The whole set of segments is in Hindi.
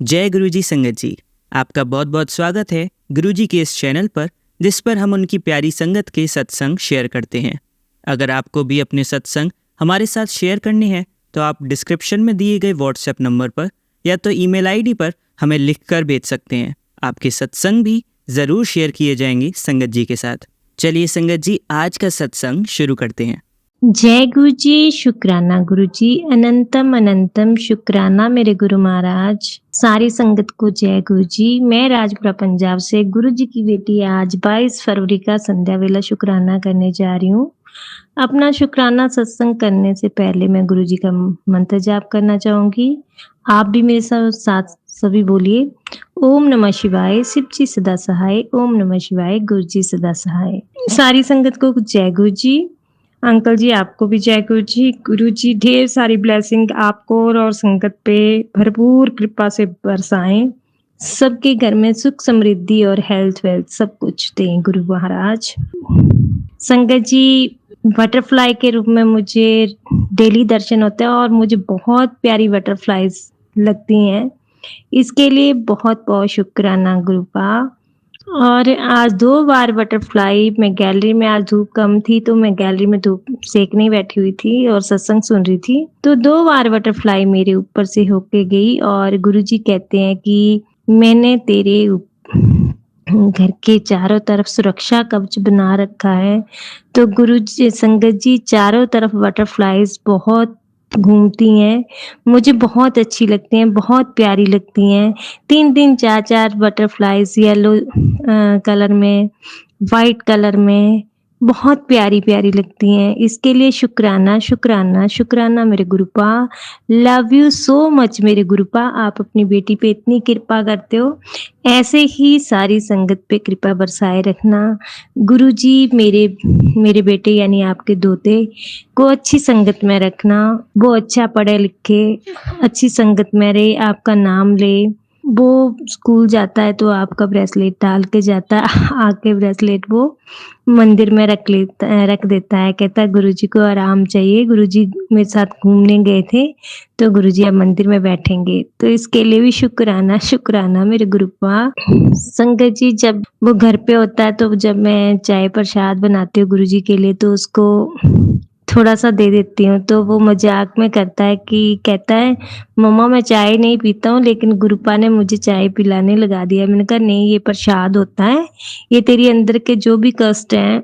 जय गुरुजी संगत जी, आपका बहुत बहुत स्वागत है गुरुजी के इस चैनल पर, जिस पर हम उनकी प्यारी संगत के सत्संग शेयर करते हैं। अगर आपको भी अपने सत्संग हमारे साथ शेयर करने हैं तो आप डिस्क्रिप्शन में दिए गए व्हाट्सएप नंबर पर या तो ईमेल आईडी पर हमें लिखकर भेज सकते हैं। आपके सत्संग भी ज़रूर शेयर किए जाएंगे संगत जी के साथ। चलिए संगत जी, आज का सत्संग शुरू करते हैं। जय गुरु जी, शुक्राना गुरु जी, अनंतम अनंतम शुक्राना मेरे गुरु महाराज। सारी संगत को जय गुरु जी। मैं राजपुरा पंजाब से गुरु जी की बेटी आज 22 फरवरी का संध्या वेला शुक्राना करने जा रही हूँ। अपना शुक्राना सत्संग करने से पहले मैं गुरु जी का मंत्र जाप करना चाहूंगी। आप भी मेरे साथ सभी बोलिए, ओम नमः शिवाय, शिव जी सदा सहाय, ओम नमः शिवाय, गुरु जी सदा सहाय। सारी संगत को जय गुरु जी। अंकल जी आपको भी जय गुरु जी। गुरु जी ढेर सारी ब्लेसिंग आपको और संगत पे भरपूर कृपा से बरसाएं। सबके घर में सुख समृद्धि और हेल्थ वेल्थ सब कुछ दें गुरु महाराज। संगत जी, बटरफ्लाई के रूप में मुझे डेली दर्शन होता है और मुझे बहुत प्यारी बटरफ्लाईज लगती हैं। इसके लिए बहुत बहुत शुक्राना गुरु का। और आज 2 बार बटरफ्लाई मैं गैलरी में, आज धूप कम थी तो मैं गैलरी में धूप सेकने बैठी हुई थी और सत्संग सुन रही थी, तो 2 बार बटरफ्लाई मेरे ऊपर से होके गई और गुरुजी कहते हैं कि मैंने तेरे घर के चारों तरफ सुरक्षा कवच बना रखा है। तो गुरु जी, संगत जी, चारों तरफ बटरफ्लाईज बहुत घूमती हैं, मुझे बहुत अच्छी लगती हैं, बहुत प्यारी लगती हैं। 3-3 4-4 बटरफ्लाईज येलो कलर में, वाइट कलर में बहुत प्यारी प्यारी लगती हैं। इसके लिए शुक्राना शुक्राना शुक्राना मेरे गुरुपा। लव यू सो मच मेरे गुरुपा। आप अपनी बेटी पे इतनी कृपा करते हो, ऐसे ही सारी संगत पे कृपा बरसाए रखना। गुरुजी मेरे बेटे यानी आपके दोते को अच्छी संगत में रखना, वो अच्छा पढ़े लिखे, अच्छी संगत में रहे, आपका नाम ले। वो स्कूल जाता है तो आपका ब्रेसलेट डाल के जाता है, आके ब्रेसलेट वो मंदिर में रख देता है। कहता है गुरुजी को आराम चाहिए, गुरुजी मेरे साथ घूमने गए थे तो गुरुजी अब मंदिर में बैठेंगे। तो इसके लिए भी शुक्राना शुक्राना मेरे गुरुपा। संगत जी, जब वो घर पे होता है तो जब मैं चाय प्रसाद बनाती हूँ गुरुजी के लिए तो उसको थोड़ा सा दे देती हूँ, तो वो मजाक में कहता है मम्मा मैं चाय नहीं पीता हूँ लेकिन गुरुपा ने मुझे चाय पिलाने लगा दिया। मैंने कहा नहीं, ये प्रसाद होता है, ये तेरी अंदर के जो भी कष्ट हैं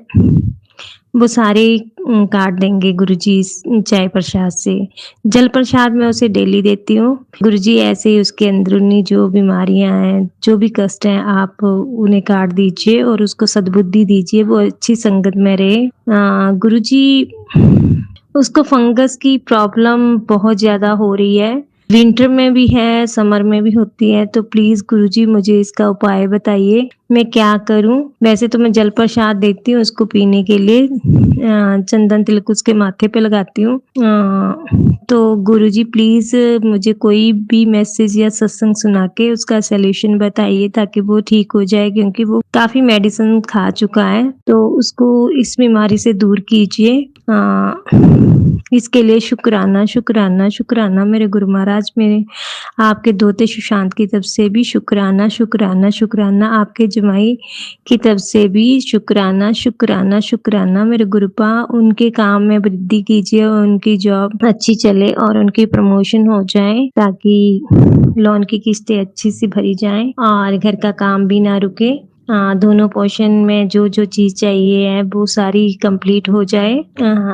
वो सारे काट देंगे गुरुजी इस चाय प्रसाद से। जल प्रसाद मैं उसे डेली देती हूँ। गुरुजी ऐसे ही उसके अंदरूनी जो बीमारियां हैं, जो भी कष्ट हैं, आप उन्हें काट दीजिए और उसको सद्बुद्धि दीजिए, वो अच्छी संगत में रहे। गुरुजी, उसको फंगस की प्रॉब्लम बहुत ज्यादा हो रही है, विंटर में भी है, समर में भी होती है, तो प्लीज गुरुजी मुझे इसका उपाय बताइए, मैं क्या करूं। वैसे तो मैं जल प्रसाद देती हूँ उसको पीने के लिए, चंदन तिलक उसके माथे पे लगाती हूँ। तो गुरुजी प्लीज मुझे कोई भी मैसेज या सत्संग सुना के उसका सलूशन बताइए ताकि वो ठीक हो जाए, क्योंकि वो काफी मेडिसिन खा चुका है, तो उसको इस बीमारी से दूर कीजिए। इसके लिए शुक्राना शुक्राना शुक्राना मेरे गुरु महाराज। मेरे आपके दोते सुशांत की तरफ से भी शुक्राना शुक्राना शुक्राना, आपके जमाई की तरफ से भी शुक्राना शुक्राना शुक्राना मेरे गुरुपा। उनके काम में वृद्धि कीजिए, उनकी जॉब अच्छी चले और उनकी प्रमोशन हो जाए ताकि लोन की किस्तें अच्छी सी भरी जाएं और घर का काम भी ना रुके। दोनों पोर्शन में जो जो चीज चाहिए है वो सारी कंप्लीट हो जाए।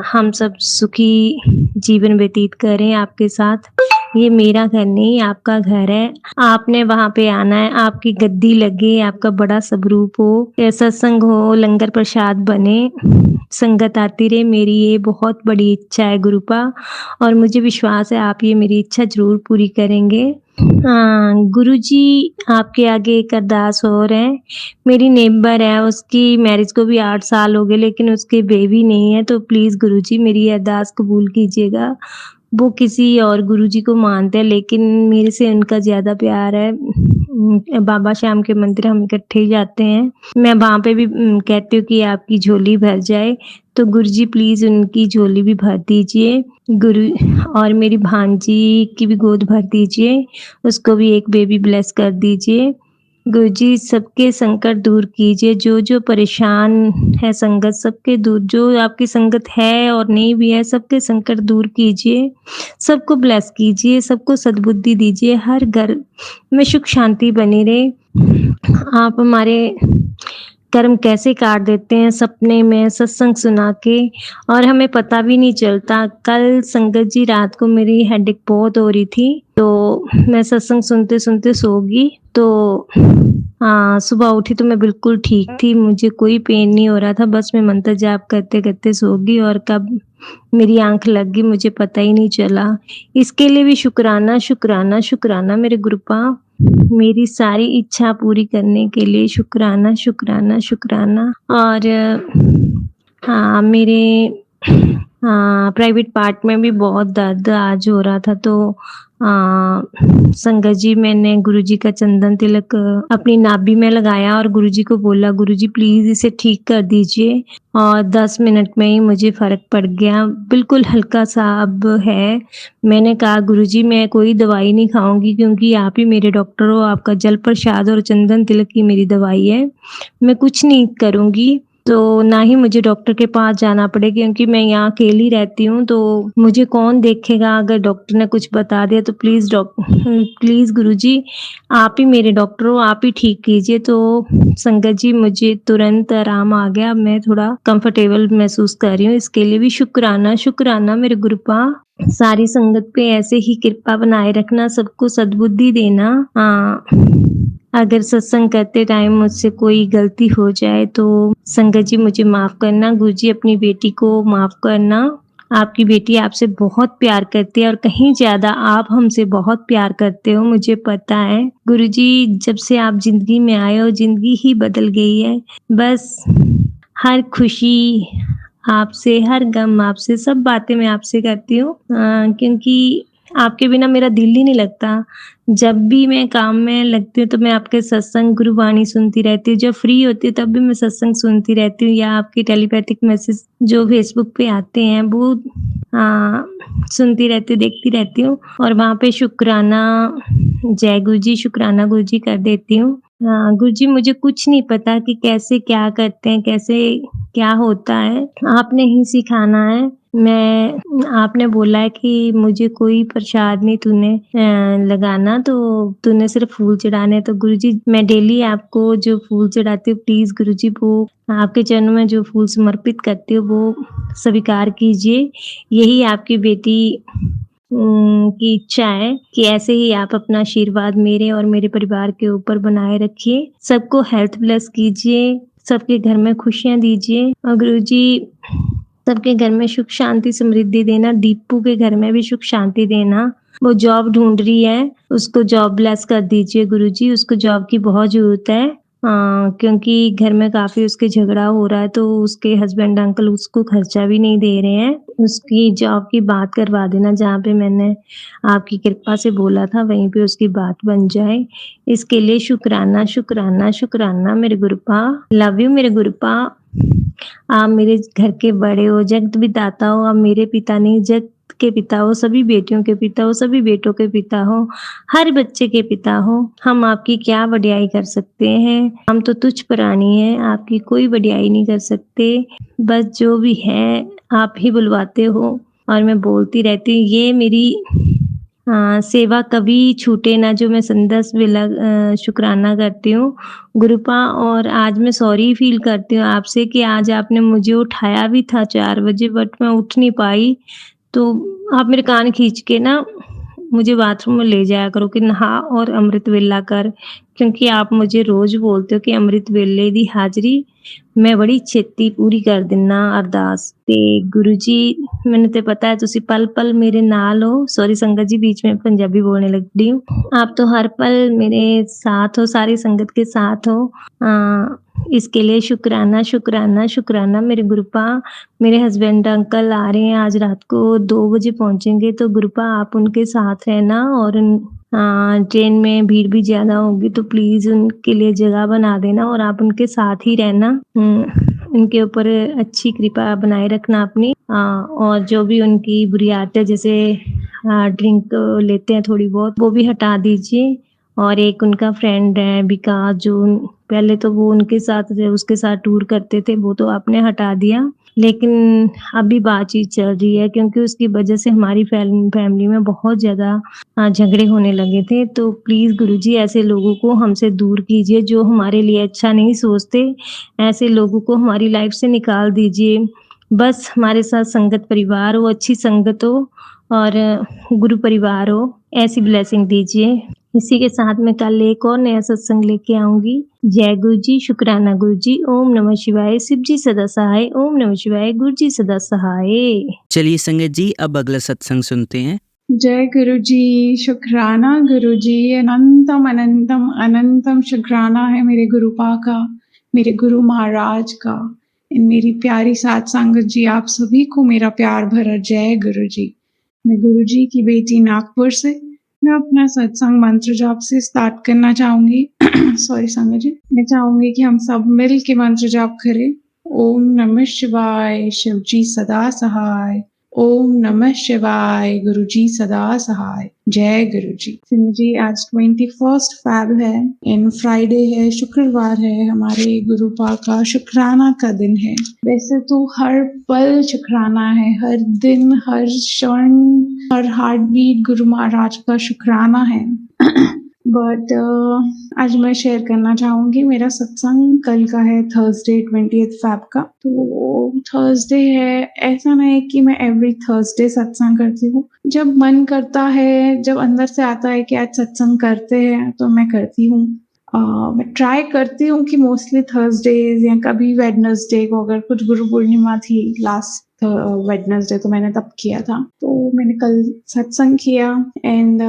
हम सब सुखी जीवन व्यतीत करें आपके साथ। ये मेरा घर नहीं, आपका घर है, आपने वहां पे आना है, आपकी गद्दी लगे, आपका बड़ा स्वरूप हो, सत्संग हो, लंगर प्रसाद बने, संगत आती रहे, मेरी ये बहुत बड़ी इच्छा है गुरुपा, और मुझे विश्वास है आप ये मेरी इच्छा जरूर पूरी करेंगे। गुरुजी, आपके आगे एक अरदास और है। मेरी नेबर है, उसकी मैरिज को भी 8 साल हो गए लेकिन उसके बेबी नहीं है, तो प्लीज गुरुजी मेरी अरदास कबूल कीजिएगा। वो किसी और गुरुजी को मानते हैं लेकिन मेरे से उनका ज्यादा प्यार है। बाबा श्याम के मंदिर हम इकट्ठे ही जाते हैं। मैं वहाँ पे भी कहती हूँ कि आपकी झोली भर जाए, तो गुरुजी प्लीज़ उनकी झोली भी भर दीजिए। और मेरी भांजी की भी गोद भर दीजिए, उसको भी एक बेबी ब्लेस कर दीजिए। गुरुजी सबके संकट दूर कीजिए, जो परेशान है संगत सबके दूर, जो आपकी संगत है और नहीं भी है सबके संकट दूर कीजिए, सबको ब्लेस कीजिए, सबको सद्बुद्धि दीजिए, हर घर में सुख शांति बनी रहे। आप हमारे कर्म कैसे काट देते हैं सपने में सत्संग सुना के, और हमें पता भी नहीं चलता। कल संगत जी रात को मेरी हेडेक बहुत हो रही थी, तो मैं सत्संग सुनते-सुनते सो गई। तो सुबह उठी तो मैं बिल्कुल ठीक थी, मुझे कोई पेन नहीं हो रहा था, बस मैं मंत्र जाप करते-करते सो गई और कब मेरी आँख लग गई मुझे पता ही नहीं चला। इसके लिए भी शुक्राना, शुक्राना, शुक्राना मेरे गुरुपा। मेरी सारी इच्छा पूरी करने के लिए शुक्राना, शुक्राना, शुक्राना। और मेरे प्राइवेट पार्ट में भी बहुत दर्द आज हो रहा था, तो संगत जी मैंने गुरुजी का चंदन तिलक अपनी नाभि में लगाया और गुरुजी को बोला, गुरुजी प्लीज़ इसे ठीक कर दीजिए, और 10 मिनट में ही मुझे फ़र्क पड़ गया, बिल्कुल हल्का-सा अब है। मैंने कहा गुरुजी मैं कोई दवाई नहीं खाऊँगी क्योंकि आप ही मेरे डॉक्टर हो, आपका जल प्रसाद और चंदन तिलक ही मेरी दवाई है। मैं कुछ नहीं करूँगी, तो ना ही मुझे डॉक्टर के पास जाना पड़े क्योंकि मैं यहाँ अकेली रहती हूँ, तो मुझे कौन देखेगा। अगर डॉक्टर ने कुछ बता दिया तो प्लीज़ गुरुजी आप ही मेरे डॉक्टर हो, आप ही ठीक कीजिए। तो संगत जी मुझे तुरंत आराम आ गया, मैं थोड़ा कंफर्टेबल महसूस कर रही हूँ। इसके लिए भी शुक्राना, शुक्राना मेरे गुरुपा। सारी संगत पे ऐसे ही कृपा बनाए रखना, सबको सद्बुद्धि देना। अगर सत्संग करते टाइम मुझसे कोई गलती हो जाए तो संगत जी मुझे माफ़ करना, गुरुजी अपनी बेटी को माफ़ करना। आपकी बेटी आपसे बहुत प्यार करती है और कहीं ज़्यादा आप हमसे बहुत प्यार करते हो, मुझे पता है। गुरुजी जब से आप ज़िंदगी में आए हो ज़िंदगी ही बदल गई है। बस हर खुशी आपसे, हर गम आपसे, सब बातें मैं आपसे करती हूँ, क्योंकि आपके बिना मेरा दिल ही नहीं लगता। जब भी मैं काम में लगती हूँ तो मैं आपके सत्संग गुरुवाणी सुनती रहती हूँ, जब फ्री होती हूँ तब भी मैं सत्संग सुनती रहती हूँ, या आपके टेलीपैथिक मैसेज जो फेसबुक पे आते हैं वो सुनती रहती हूँ, देखती रहती हूँ, और वहाँ पे शुक्राना जय गुरुजी, शुक्राना गुरुजी कर देती हूँ। गुरुजी मुझे कुछ नहीं पता कि कैसे क्या करते हैं, कैसे क्या होता है, आपने ही सिखाना है। आपने बोला है कि मुझे कोई प्रसाद नहीं तूने लगाना, तो तूने सिर्फ फूल चढ़ाने। तो गुरुजी मैं डेली आपको जो फूल चढ़ाती हूँ, प्लीज़ गुरुजी वो आपके चरणों में जो फूल समर्पित करती हूँ वो स्वीकार कीजिए। यही आपकी बेटी की इच्छा है कि ऐसे ही आप अपना आशीर्वाद मेरे और मेरे परिवार के ऊपर बनाए रखिए, सबको हेल्थ ब्लेस कीजिए, सबके घर में खुशियाँ दीजिए, और गुरुजी सबके घर में सुख शांति समृद्धि देना। दीपू के घर में भी सुख शांति देना, वो जॉब ढूंढ रही है, उसको जॉब ब्लेस कर दीजिए गुरुजी, उसको जॉब की बहुत ज़रूरत है। क्योंकि घर में काफ़ी उसके झगड़ा हो रहा है, तो उसके हस्बैंड अंकल उसको खर्चा भी नहीं दे रहे हैं। उसकी जॉब की बात करवा देना, जहाँ पे मैंने आपकी कृपा से बोला था वहीं पे उसकी बात बन जाए। इसके लिए शुक्राना, शुक्राना, शुक्राना मेरे गुरुपा। लव यू मेरे गुरुपा। आप मेरे घर के बड़े हो, जगत विधाता हो, आप मेरे पिता नहीं जगत के पिता हो, सभी बेटियों के पिता हो, सभी बेटों के पिता हो, हर बच्चे के पिता हो। हम आपकी क्या वडियाई कर सकते हैं, हम तो तुच्छ प्राणी हैं, आपकी कोई वडियाई नहीं कर सकते। बस जो भी है आप ही बुलवाते हो और मैं बोलती रहती हूँ। ये मेरी सेवा कभी छूटे ना, जो मैं संदेश बेला शुक्राना करती हूँ गुरुपा। और आज मैं सॉरी फील करती हूँ आपसे कि आज आपने मुझे उठाया भी था 4 बजे, बट मैं उठ नहीं पाई। तो आप मेरे कान खींच के ना मुझे बाथरूम में ले जाया करो कि नहा और अमृत वेला कर, क्योंकि आप मुझे रोज़ बोलते हो कि अमृत वेले दी हाज़री मैं बड़ी छेती पूरी कर दिना अरदास। ते गुरु जी मैंने ते पता है तुसी पल पल मेरे नाल हो। सॉरी संगत जी, बीच में पंजाबी बोलने लगी हूँ। आप तो हर पल मेरे साथ हो, सारी संगत के साथ हो। इसके लिए शुक्राना, शुक्राना, शुक्राना मेरे गुरुपा। मेरे हस्बैंड अंकल आ रहे हैं, आज रात को 2 बजे पहुँचेंगे, तो गुरुपा आप उनके साथ रहना और ट्रेन में भीड़ भी ज़्यादा होगी, तो प्लीज़ उनके लिए जगह बना देना और आप उनके साथ ही रहना। उनके ऊपर अच्छी कृपा बनाए रखना अपनी। और जो भी उनकी बुरी आदतें जैसे ड्रिंक लेते हैं थोड़ी बहुत, वो भी हटा दीजिए। और एक उनका फ्रेंड है विकास, जो पहले तो वो उनके साथ उसके साथ टूर करते थे, वो तो आपने हटा दिया, लेकिन अभी बातचीत चल रही है क्योंकि उसकी वजह से हमारी फैमिली में बहुत ज़्यादा झगड़े होने लगे थे। तो प्लीज़ गुरुजी ऐसे लोगों को हमसे दूर कीजिए जो हमारे लिए अच्छा नहीं सोचते। ऐसे लोगों को हमारी लाइफ से निकाल दीजिए। बस हमारे साथ संगत परिवार हो, अच्छी संगत हो और गुरु परिवार हो, ऐसी ब्लेसिंग दीजिए। इसी के साथ में कल एक और नया सत्संग लेके आऊंगी। जय गुरु जी, शुक्राना गुरु जी। ओम नमः शिवाय, शिव जी सदा सहाय। ओम नमः शिवाय, गुरु जी सदा सहाय। चलिए संगत जी, अब अगला सत्संग सुनते हैं। जय गुरु जी, शुक्राना गुरु जी। अनंतम अनंतम अनंतम शुक्राना है मेरे गुरुपा का, मेरे गुरु महाराज का, इन मेरी प्यारी साथ संगत जी, आप सभी को मेरा प्यार भरा जय गुरु जी। मैं गुरु जी की बेटी नागपुर से, मैं अपना सत्संग मंत्र जाप से स्टार्ट करना चाहूंगी। सॉरी संगत जी, मैं चाहूंगी कि हम सब मिल के मंत्र जाप करें। ओम नमः शिवाय, शिव जी सदा सहाय। ओम नमः शिवाय, गुरु जी सदा सहाय। जय गुरु जी। सिंह जी, आज 21 फैब है, इन फ्राइडे है, शुक्रवार है, हमारे गुरुपा का शुक्राना का दिन है। वैसे तो हर पल शुक्राना है, हर दिन, हर क्षण, her heart beat Guru Maharaj का शुक्राना है। बट आज मैं शेयर करना चाहूंगी, मेरा सत्संग कल का है, थर्सडे 20 फैब का। तो थर्सडे है, ऐसा नहीं है कि मैं एवरी थर्सडे सत्संग करती हूँ। जब मन करता है, जब अंदर से आता है कि आज सत्संग करते हैं, तो मैं करती हूँ। मैं ट्राई करती हूँ कि मोस्टली थर्सडेज या कभी वेडनेसडे को, अगर कुछ गुरु पूर्णिमा थी लास्ट वेडनेसडे, तो मैंने तब किया था। तो मैंने कल सत्संग किया एंड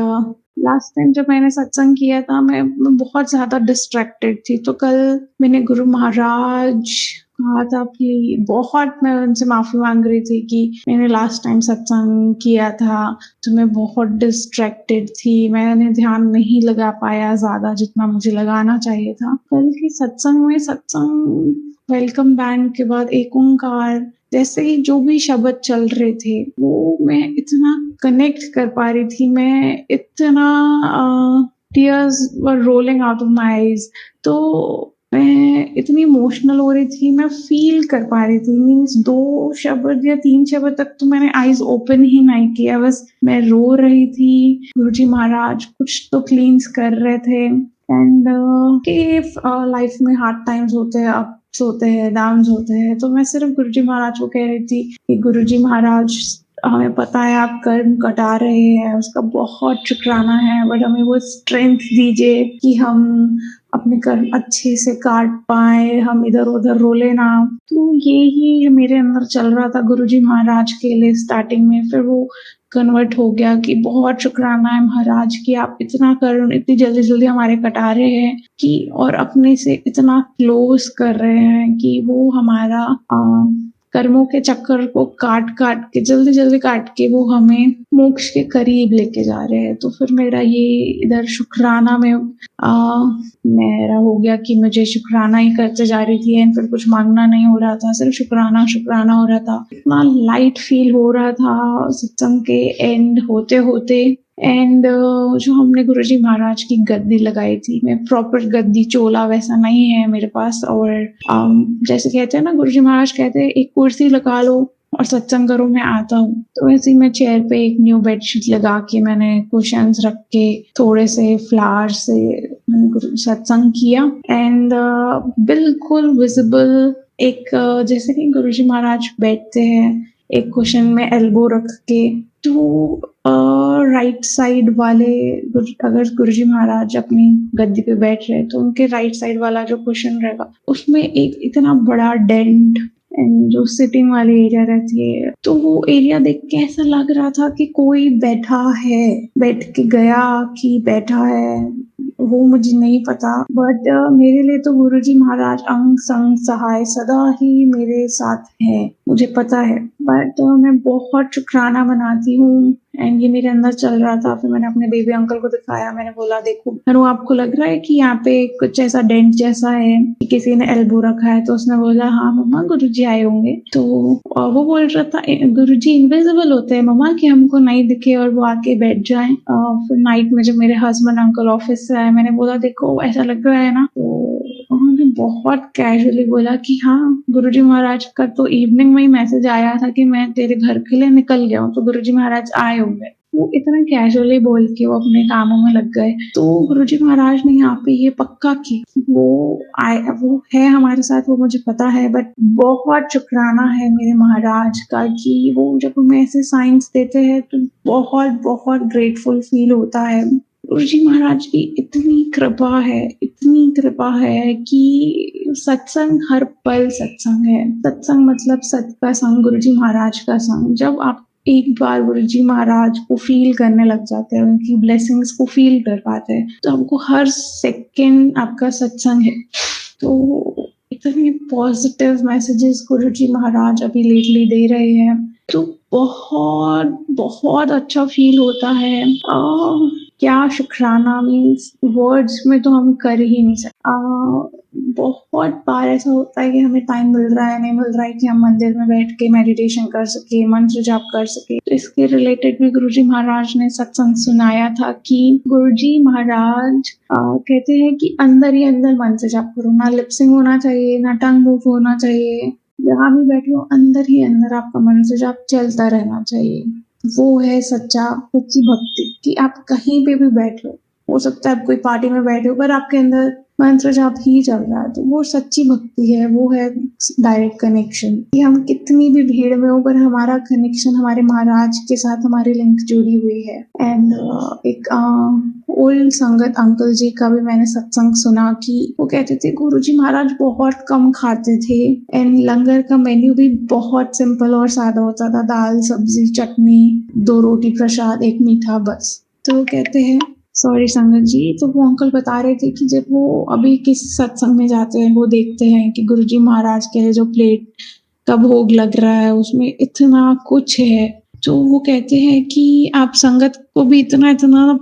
लास्ट टाइम जब मैंने सत्संग किया था, मैं बहुत ज्यादा डिस्ट्रैक्टेड थी। तो कल मैंने गुरु महाराज कहा था कि बहुत, मैं उनसे माफी मांग रही थी कि मैंने लास्ट टाइम सत्संग किया था तो मैं बहुत डिस्ट्रैक्टेड थी, मैंने ध्यान नहीं लगा पाया ज्यादा जितना मुझे लगाना चाहिए था। कल के सत्संग में, सत्संग वेलकम बैंड के बाद एक ओंकार जैसे ही जो भी शब्द चल रहे थे, वो मैं इतना कनेक्ट कर पा रही थी, मैं इतना tears were rolling out of my eyes. तो मैं इतनी इमोशनल हो रही थी, मैं फील कर पा रही थी। मीन्स 2 शब्द या 3 शब्द तक तो मैंने आईज ओपन ही नहीं किया, बस मैं रो रही थी। गुरुजी महाराज कुछ तो क्लींस कर रहे थे एंड कि लाइफ में हार्ड टाइम्स होते हैं, अप्स होते हैं, डाउन्स होते हैं। तो मैं सिर्फ गुरुजी महाराज को कह रही थी कि गुरुजी महाराज, हमें पता है आप कर्म कटा रहे हैं, उसका बहुत शुक्राना है, बट हमें वो स्ट्रेंथ दीजिए कि हम अपने कर्म अच्छे से काट पाए, हम इधर उधर रोले ना। तो ये ही मेरे अंदर चल रहा था गुरुजी महाराज के लिए स्टार्टिंग में। फिर वो कन्वर्ट हो गया कि बहुत शुक्राना है महाराज कि आप इतना कर्म इतनी जल्दी जल्दी हमारे कटा रहे हैं कि, और अपने से इतना क्लोज कर रहे हैं कि वो हमारा कर्मों के चक्कर को काट काट के, जल्दी जल्दी काट के वो हमें मोक्ष के करीब लेके जा रहे हैं। तो फिर मेरा ये इधर शुक्राना में मेरा हो गया कि मुझे शुक्राना ही करते जा रही थी एंड फिर कुछ मांगना नहीं हो रहा था, सिर्फ शुक्राना शुक्राना हो रहा था। इतना लाइट फील हो रहा था सत्संग के एंड होते होते। एंड जो हमने गुरुजी महाराज की गद्दी लगाई थी, मैं प्रॉपर गद्दी चोला वैसा नहीं है मेरे पास, और जैसे कहते हैं ना, गुरुजी महाराज कहते हैं एक कुर्सी लगा लो और सत्संग करो, मैं आता हूँ। तो वैसे ही मैं चेयर पे एक न्यू बेडशीट लगा के, मैंने कुशन्स रख के, थोड़े से फ्लावर से सत्संग किया एंड बिल्कुल विजिबल एक जैसे कि गुरुजी महाराज बैठते हैं एक कुशन में एल्बो रख के, तो राइट साइड वाले, अगर गुरुजी महाराज अपनी गद्दी पे बैठ रहे तो उनके राइट साइड वाला जो कुशन रहेगा उसमें एक इतना बड़ा डेंट एंड जो सिटिंग वाली एरिया रहती है, तो वो एरिया देख के ऐसा लग रहा था कि कोई बैठा है, बैठ के गया कि बैठा है, वो मुझे नहीं पता, बट मेरे लिए तो गुरुजी महाराज अंग संग सहाय सदा ही मेरे साथ है, मुझे पता है। बट मैं बहुत शुक्राना मनाती हूँ, एंड ये मेरे अंदर चल रहा था। फिर मैंने अपने बेबी अंकल को दिखाया, मैंने बोला देखो अनु, आपको लग रहा है कि यहाँ पे कुछ ऐसा डेंट जैसा है कि किसी ने एल्बो रखा है? तो उसने बोला हाँ मम्मा, गुरुजी आए होंगे। तो वो बोल रहा था गुरुजी इनविजिबल होते हैं मम्मा, कि हमको नहीं दिखे और वो आके बैठ जाए। फिर नाइट में जब मेरे हस्बैंड अंकल ऑफिस से आए, मैंने बोला देखो ऐसा लग रहा है ना, तो उन्होंने बहुत कैजुअली बोला कि हाँ, गुरुजी महाराज का तो इवनिंग में ही मैसेज आया था कि मैं तेरे घर के लिए निकल गया हूँ, तो गुरुजी महाराज आए होंगे। वो इतना कैजुअली बोल के वो अपने कामों में लग गए। तो गुरुजी महाराज ने यहाँ पे ये पक्का की वो है हमारे साथ, वो मुझे पता है। बट बहुत शुक्राना है मेरे महाराज का कि वो जब हमें ऐसे साइंस देते हैं तो बहुत बहुत ग्रेटफुल फील होता है। गुरुजी महाराज की इतनी कृपा है कि सत्संग हर पल सत्संग है। सत्संग मतलब सत का संग, गुरुजी महाराज का संग। जब आप एक बार गुरुजी महाराज को फील करने लग जाते हैं, उनकी ब्लेसिंग्स को फील कर पाते हैं, तो आपको हर सेकंड आपका सत्संग है। तो इतने पॉजिटिव मैसेजेस गुरुजी महाराज अभी लेटली दे रहे हैं, तो बहुत बहुत अच्छा फील होता है। क्या शुक्राना मीन्स वर्ड्स में तो हम कर ही नहीं सकते। बहुत बार ऐसा होता है कि हमें टाइम मिल रहा है, नहीं मिल रहा है कि हम मंदिर में बैठ के मेडिटेशन कर सके, मंत्र जाप कर सके। तो इसके रिलेटेड भी गुरुजी महाराज ने सत्संग सुनाया था कि गुरुजी महाराज कहते हैं कि अंदर ही अंदर मंत्र जाप करो, ना लिपसिंग होना चाहिए, ना टंग मूव होना चाहिए। जहाँ भी बैठे हो अंदर ही अंदर आपका मंत्र जाप चलता रहना चाहिए। वो है सच्ची भक्ति, कि आप कहीं पे भी बैठे हो सकता है आप कोई पार्टी में बैठे हो पर आपके अंदर मंत्र जाप ही चल रहा है, तो वो सच्ची भक्ति है, वो है डायरेक्ट कनेक्शन। कि हम कितनी भी भीड़ में हो पर हमारा कनेक्शन हमारे महाराज के साथ, हमारी लिंक जुड़ी हुई है। एंड एक ओल्ड संगत अंकल जी का भी मैंने सत्संग सुना कि वो कहते थे गुरुजी महाराज बहुत कम खाते थे, एंड लंगर का मेन्यू भी बहुत सिंपल और सादा होता था, दाल सब्जी चटनी, 2 रोटी प्रसाद, 1 मीठा, बस। तो वो कहते हैं, सॉरी संगत जी, तो वो अंकल बता रहे थे कि जब वो अभी किस सत्संग में जाते हैं, वो देखते हैं कि गुरुजी महाराज के लिए जो प्लेट का भोग लग रहा है उसमें इतना कुछ है। तो वो कहते हैं कि आप संगत को भी इतना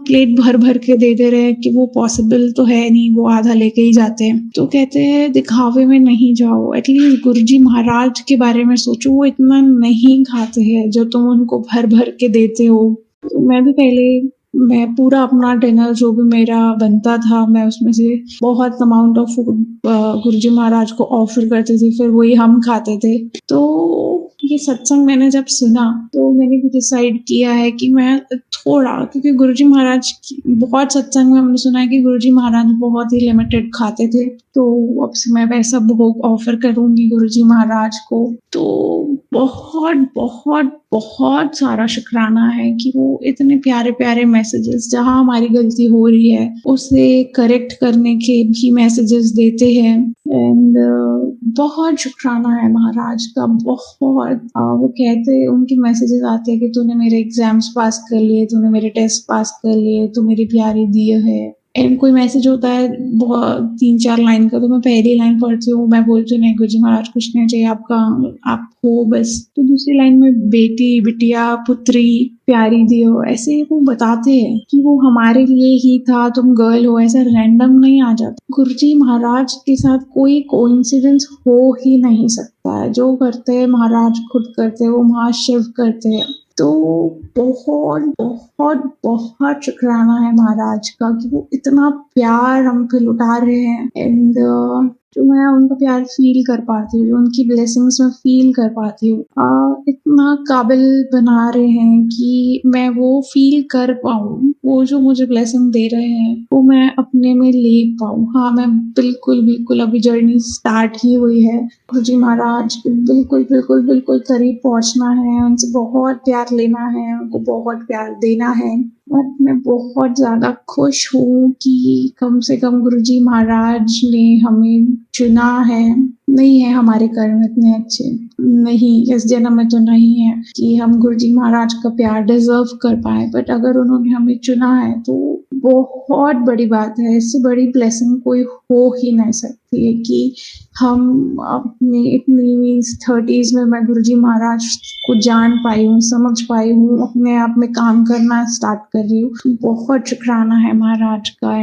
प्लेट भर भर के दे दे रहे हैं कि वो पॉसिबल तो है नहीं, वो आधा लेके ही जाते हैं। तो कहते हैं दिखावे में नहीं जाओ, एटलीस्ट गुरुजी महाराज के बारे में सोचो, वो इतना नहीं खाते हैं जो तुम उनको भर भर के देते हो। तो मैं पूरा अपना डिनर जो भी मेरा बनता था, मैं उसमें से बहुत अमाउंट ऑफ फूड गुरुजी महाराज को ऑफर करती थी, फिर वही हम खाते थे। तो ये सत्संग मैंने जब सुना तो मैंने भी डिसाइड किया है कि मैं थोड़ा, क्योंकि गुरुजी महाराज बहुत सत्संग में हमने सुना है कि गुरुजी महाराज बहुत ही लिमिटेड खाते थे, तो अब से मैं वैसा भोग ऑफर करूंगी गुरुजी महाराज को। तो बहुत बहुत बहुत सारा शुक्राना है कि वो इतने प्यारे प्यारे मैसेजेस, जहाँ हमारी गलती हो रही है उसे करेक्ट करने के भी मैसेजेस देते हैं। एंड बहुत शुक्राना है महाराज का, बहुत। वो कहते, उनके मैसेजेस आते हैं कि तूने मेरे एग्जाम्स पास कर लिए, तूने मेरे टेस्ट पास कर लिए, तू मेरी प्यारी दिया है। एंड कोई मैसेज होता है 3-4 लाइन का, तो मैं पहली लाइन पढ़ती हूँ, मैं बोलती हूँ नहीं गुरुजी महाराज कुछ नहीं चाहिए आपका, आप हो बस। तो दूसरी लाइन में बेटी, बिटिया, पुत्री, प्यारी दियो, ऐसे वो बताते हैं कि वो हमारे लिए ही था, तुम गर्ल हो, ऐसा रैंडम नहीं आ जाता। गुरुजी महाराज के साथ कोई कोइंसिडेंस हो ही नहीं सकता है। जो करते हैं महाराज खुद करते हैं, वो महाशिव करते हैं। तो बहुत बहुत बहुत शुक्राना है महाराज का कि वो इतना प्यार हम पे लुटा रहे हैं। एंड जो मैं उनका प्यार फील कर पाती हूँ, जो उनकी ब्लेसिंग्स में फील कर पाती हूँ, इतना काबिल बना रहे हैं कि मैं वो फील कर पाऊँ, वो जो मुझे ब्लेसिंग दे रहे हैं वो मैं अपने में ले पाऊँ। हाँ, मैं बिल्कुल अभी जर्नी स्टार्ट ही हुई है। गुरुजी महाराज बिल्कुल करीब पहुंचना है, उनसे बहुत प्यार लेना है, उनको बहुत प्यार देना है। और मैं बहुत ज़्यादा खुश हूँ कि कम से कम गुरुजी महाराज ने हमें चुना है। नहीं है हमारे कर्म इतने अच्छे, नहीं इस जन्म में तो नहीं है कि हम गुरुजी महाराज का प्यार डिजर्व कर पाए, बट अगर उन्होंने हमें चुना है तो बहुत बड़ी बात है। इससे बड़ी ब्लेसिंग कोई हो ही नहीं सकती है कि हम अपने इतनी 30s में मैं गुरुजी महाराज को जान पाई हूँ, समझ पाई हूँ, अपने आप में काम करना स्टार्ट कर रही हूँ। बहुत शुक्राना है महाराज का।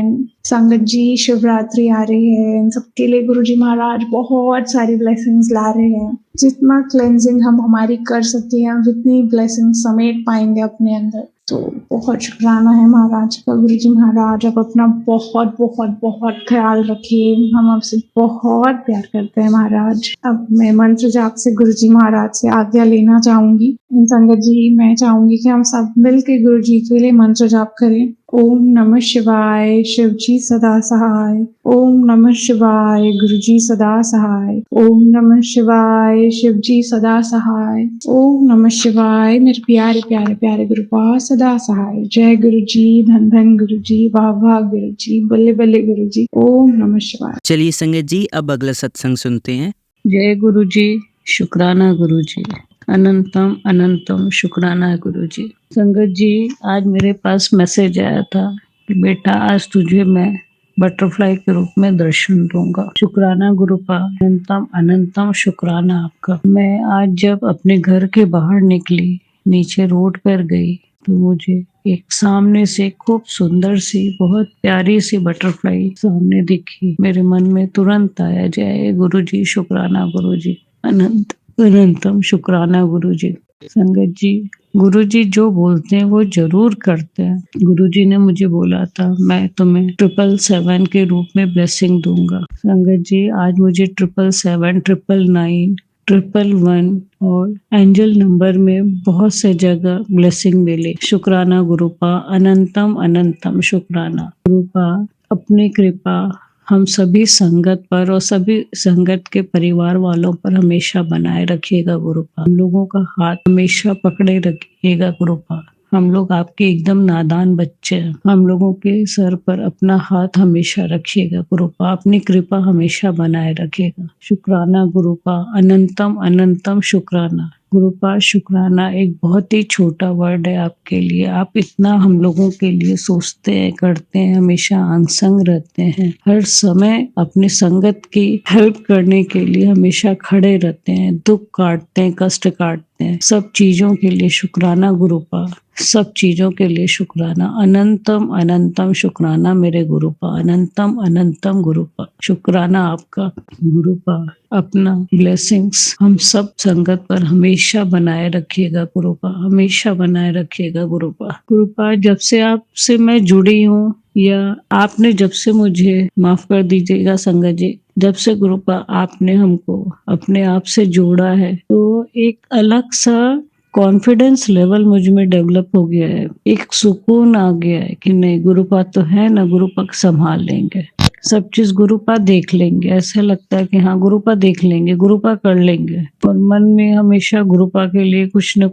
संगत जी, शिवरात्रि आ रही है, इन सबके लिए गुरुजी महाराज बहुत सारी ब्लेसिंग्स ला रहे हैं। जितना क्लेंजिंग हम हमारी कर सकते हैं, हम उतनी ब्लेसिंग्स समेट पाएंगे अपने अंदर। तो बहुत शुक्राना है महाराज का। गुरुजी महाराज आप अपना बहुत बहुत बहुत ख्याल रखिए, हम आपसे बहुत प्यार करते हैं महाराज। अब मैं मंत्र जाप से गुरुजी महाराज से आज्ञा लेना चाहूंगी। संगत जी, मैं चाहूंगी कि हम सब मिलकर गुरुजी के लिए मंत्र जाप करें। ओम नमः शिवाय, शिव जी सदा सहाय। ओम नमः शिवाय, गुरुजी सदा सहाय। ओम नमः शिवाय, शिव जी सदा सहाय। ओम नमः शिवाय, मेरे प्यारे प्यारे प्यारे गुरुपा सदा सहाय। जय गुरुजी, धन धन गुरुजी, वाह वाह गुरुजी, बल्ले बल्ले गुरुजी। ओम नमः शिवाय। चलिए संगत जी, अब अगला सत्संग सुनते हैं। जय गुरुजी, शुक्राना गुरुजी, अनंतम अनंतम शुक्राना गुरुजी। संगत जी, आज मेरे पास मैसेज आया था कि बेटा आज तुझे मैं बटरफ्लाई के रूप में दर्शन दूंगा। शुक्राना गुरुपा, अनंतम अनंतम शुक्राना आपका। मैं आज जब अपने घर के बाहर निकली, नीचे रोड पर गई, तो मुझे एक सामने से खूब सुंदर सी, बहुत प्यारी सी बटरफ्लाई सामने दिखी। मेरे मन में तुरंत आया, जय गुरुजी, शुक्राना गुरुजी, अनंत अनंतम शुक्राना गुरुजी। संगत जी, गुरुजी जो बोलते हैं वो जरूर करते हैं। गुरुजी ने मुझे बोला था मैं तुम्हें 777 के रूप में ब्लेसिंग दूंगा। संगत जी, आज मुझे 777, 999, 111 और एंजल नंबर में बहुत से जगह ब्लेसिंग मिली। शुक्राना गुरुपा, अनंतम अनंतम शुक्राना गुरुपा। अपनी कृपा हम सभी संगत पर और सभी संगत के परिवार वालों पर हमेशा बनाए रखिएगा गुरुपा। हम लोगों का हाथ हमेशा पकड़े रखिएगा गुरुपा। हम लोग आपके एकदम नादान बच्चे हैं। हम लोगों के सर पर अपना हाथ हमेशा रखिएगा गुरुपा। अपनी कृपा हमेशा बनाए रखिएगा। शुक्राना गुरुपा, अनंतम अनंतम शुक्राना गुरुपा। शुक्राना एक बहुत ही छोटा वर्ड है आपके लिए। आप इतना हम लोगों के लिए सोचते हैं, करते हैं, हमेशा अंग रहते हैं, हर समय अपनी संगत की हेल्प करने के लिए हमेशा खड़े रहते हैं, दुख काटते हैं, कष्ट काटते हैं। सब चीजों के लिए शुक्राना गुरुपा, सब चीजों के लिए शुक्राना। अनंतम अनंतम शुक्राना मेरे गुरुपा, अनंतम अनंतम गुरुपा। शुक्राना आपका गुरुपा। अपना ब्लेसिंग्स हम सब संगत पर हमेशा बनाए रखिएगा गुरुपा, हमेशा बनाए रखिएगा गुरुपा। गुरुपा, जब से आपसे मैं जुड़ी हूँ, या आपने जब से मुझे, माफ कर दीजिएगा संगत जी, जब से गुरुपा आपने हमको अपने आप से जोड़ा है, तो एक अलग सा कॉन्फिडेंस लेवल मुझ में डेवलप हो गया है। एक सुकून आ गया है कि नहीं, गुरुपा तो है ना, गुरुपा संभाल लेंगे, सब चीज गुरुपा देख लेंगे। ऐसा लगता है कि हाँ गुरुपा देख लेंगे, गुरुपा कर लेंगे। और मन में हमेशा गुरुपा के लिए कुछ न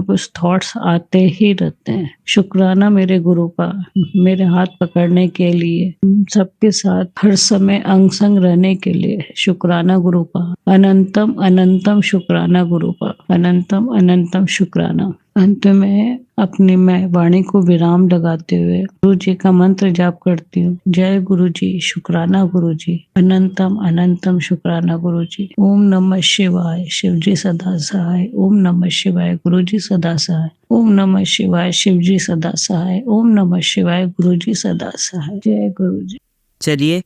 कुछ थॉट्स आते ही रहते हैं। शुक्राना मेरे गुरुपा, मेरे हाथ पकड़ने के लिए, सबके साथ हर समय अंग संग रहने के लिए। शुक्राना गुरुपा, अनंतम अनंतम शुक्राना गुरुपा, अनंतम अनंतम शुक्राना। अंत में अपनी मैं वाणी को विराम लगाते हुए गुरु जी का मंत्र जाप करती हूँ। जय गुरु जी, शुक्राना गुरु जी, अनंतम अनंतम शुक्राना गुरु जी। ओम नमः शिवाय, शिव जी सदा सहाय। ओम नमः शिवाय, गुरु जी सदा सहाय। ओम नमः शिवाय, शिव जी सदा सहाय। ओम नमः शिवाय, गुरु जी सदा सहाय। जय गुरु जी। चलिए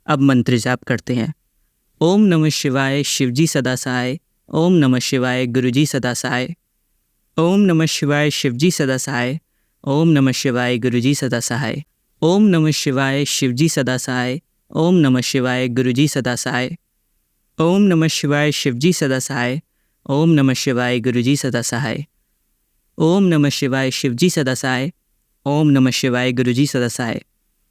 अब मंत्र जाप करते हैं। ओम नमः शिवाय, शिव जी सदा सहाय। ओम नमः शिवाय, गुरु जी सदा सहाय। ओम नमः शिवाय, शिव जी सदा सहाय। ओम नमः शिवाय, गुरु जी सदा सहाय। ओम नमः शिवाय, शिव जी सदा सहाय। ओम नमः शिवाय, गुरु जी सदा सहाय। ओम नमः शिवाय, शिव जी सदा सहाय। ओम नमः शिवाय, गुरु जी सदा सहाय। ओम नमः शिवाय, शिव जी सदा सहाय। ओम नमः शिवाय, गुरु जी सदा सहाय।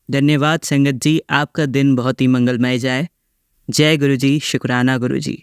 धन्यवाद संगत जी, आपका दिन बहुत ही मंगलमय जाए। जय गुरु जी, शुक्राना गुरु जी।